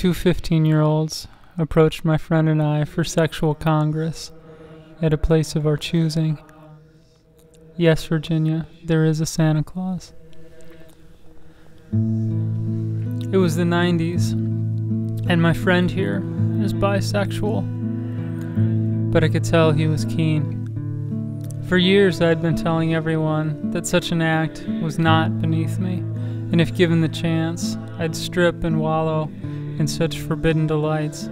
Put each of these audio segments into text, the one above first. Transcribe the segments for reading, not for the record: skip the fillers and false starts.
Two 15-year-olds approached my friend and I for sexual congress at a place of our choosing. Yes, Virginia, there is a Santa Claus. It was the 90s, and my friend here is bisexual, but I could tell he was keen. For years I'd been telling everyone that such an act was not beneath me, and if given the chance, I'd strip and wallow in such forbidden delights.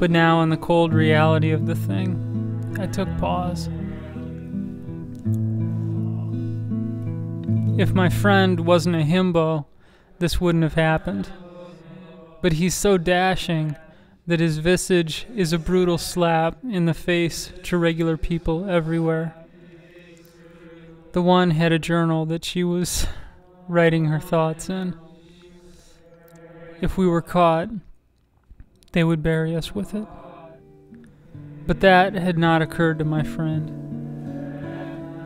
But now, in the cold reality of the thing, I took pause. If my friend wasn't a himbo, this wouldn't have happened. But he's so dashing that his visage is a brutal slap in the face to regular people everywhere. The one had a journal that she was writing her thoughts in. If we were caught, they would bury us with it. But that had not occurred to my friend.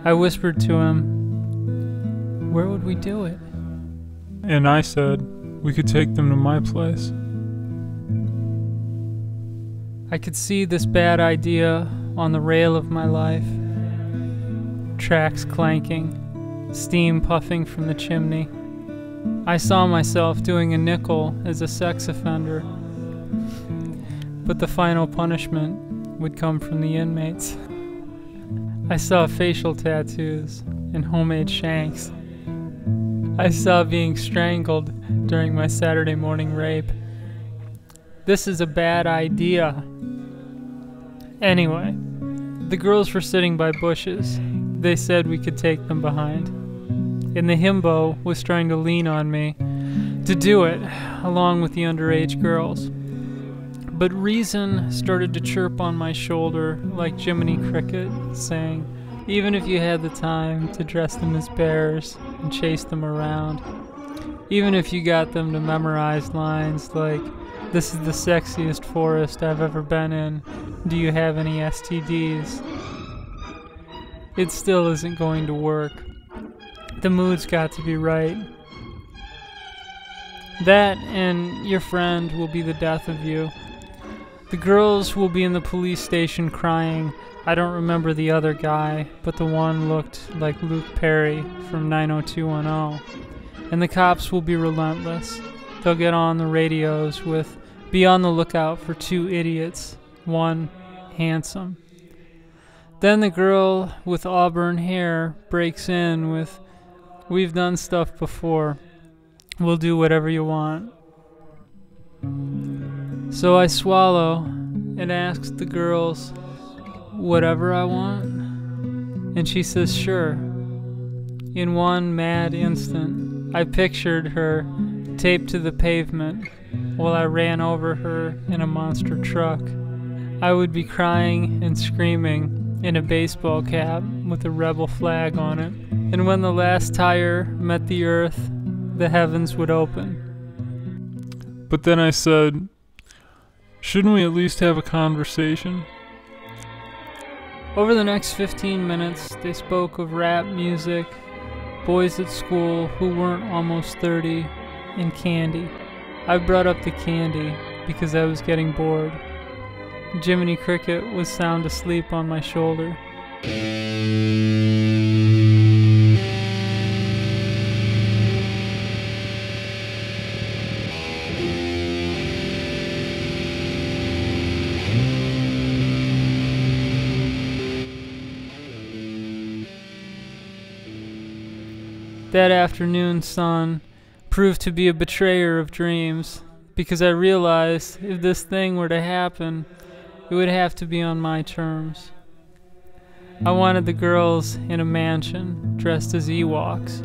I whispered to him, where would we do it? And I said, we could take them to my place. I could see this bad idea on the rail of my life. Tracks clanking, steam puffing from the chimney. I saw myself doing a nickel as a sex offender. But the final punishment would come from the inmates. I saw facial tattoos and homemade shanks. I saw being strangled during my Saturday morning rape. This is a bad idea. Anyway, the girls were sitting by bushes. They said we could take them behind. And the himbo was trying to lean on me to do it, along with the underage girls. But reason started to chirp on my shoulder like Jiminy Cricket, saying, even if you had the time to dress them as bears and chase them around, even if you got them to memorize lines like, this is the sexiest forest I've ever been in, do you have any STDs? It still isn't going to work. The mood's got to be right. That and your friend will be the death of you. The girls will be in the police station crying, I don't remember the other guy, but the one looked like Luke Perry from 90210. And the cops will be relentless. They'll get on the radios with, be on the lookout for two idiots, one handsome. Then the girl with auburn hair breaks in with, we've done stuff before. We'll do whatever you want. So I swallow and ask the girls, whatever I want? And she says, sure. In one mad instant, I pictured her taped to the pavement while I ran over her in a monster truck. I would be crying and screaming in a baseball cap with a rebel flag on it. And when the last tire met the earth, the heavens would open. But then I said, shouldn't we at least have a conversation? Over the next 15 minutes, they spoke of rap music, boys at school who weren't almost 30, and candy. I brought up the candy because I was getting bored. Jiminy Cricket was sound asleep on my shoulder. That afternoon sun proved to be a betrayer of dreams, because I realized if this thing were to happen, it would have to be on my terms. I wanted the girls in a mansion, dressed as Ewoks,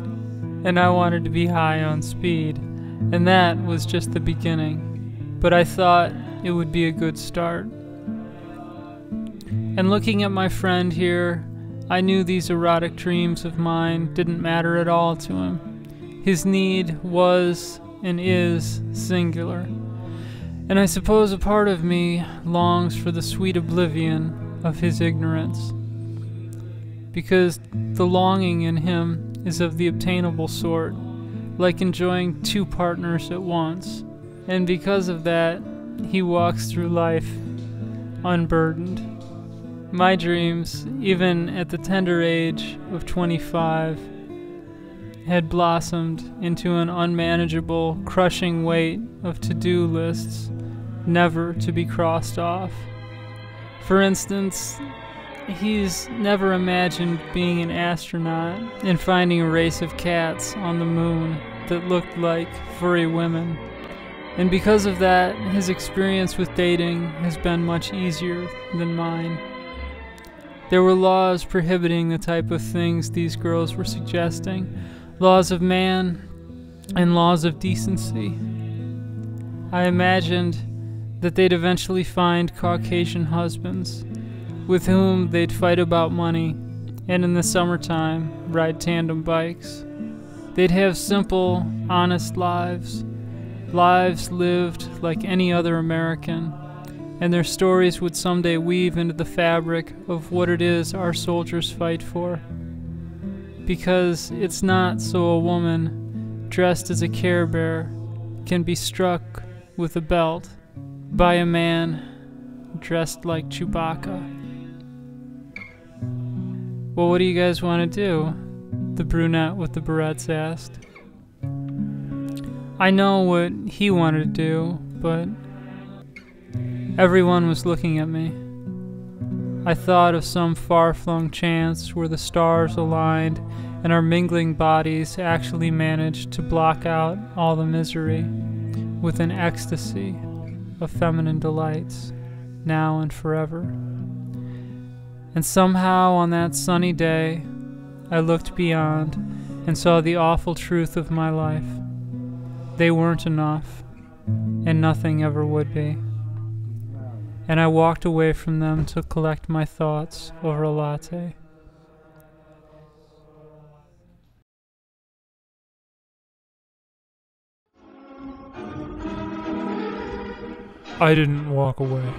and I wanted to be high on speed, and that was just the beginning, but I thought it would be a good start. And looking at my friend here, I knew these erotic dreams of mine didn't matter at all to him. His need was and is singular. And I suppose a part of me longs for the sweet oblivion of his ignorance. Because the longing in him is of the obtainable sort, like enjoying two partners at once, And because of that, he walks through life unburdened. My dreams, even at the tender age of 25, had blossomed into an unmanageable, crushing weight of to-do lists, never to be crossed off. For instance, he's never imagined being an astronaut and finding a race of cats on the moon that looked like furry women. And because of that, his experience with dating has been much easier than mine. There were laws prohibiting the type of things these girls were suggesting, laws of man and laws of decency. I imagined that they'd eventually find Caucasian husbands with whom they'd fight about money and in the summertime ride tandem bikes. They'd have simple, honest lives lived like any other American, and their stories would someday weave into the fabric of what it is our soldiers fight for. Because it's not so a woman dressed as a Care Bear can be struck with a belt by a man dressed like Chewbacca. Well, what do you guys want to do? The brunette with the barrettes asked. I know what he wanted to do, but everyone was looking at me. I thought of some far-flung chance where the stars aligned and our mingling bodies actually managed to block out all the misery with an ecstasy of feminine delights, now and forever. And somehow on that sunny day, I looked beyond and saw the awful truth of my life. They weren't enough, and nothing ever would be. And I walked away from them to collect my thoughts over a latte. I didn't walk away.